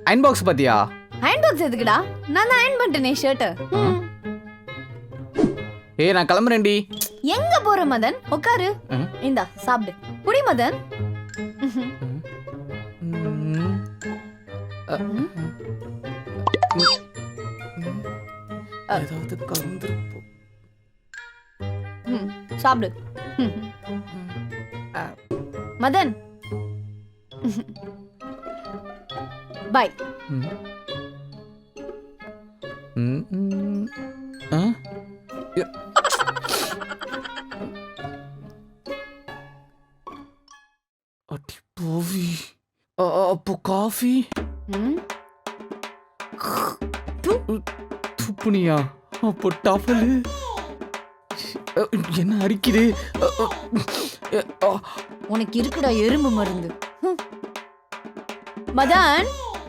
Iron box பாத்தியா? Iron box எதுக்குடா? நான் தான் அயன் பண்ணிட்டேனே ஷர்ட். ஏய் நான் கிளம்புறேன்டி. எங்க போற மதன்? உட்காரு. இந்தா சாப்பிடு. குடி மதன். ஏதாவது கலந்துருப்போம். சாப்பிடு. மதன் பாய். அடி போவி. அப்போ காஃபி துப்புனியா? அப்போ டவலு என்ன அரிக்குது? உனக்கு இருக்குடா எறும்பு மருந்து. மதன்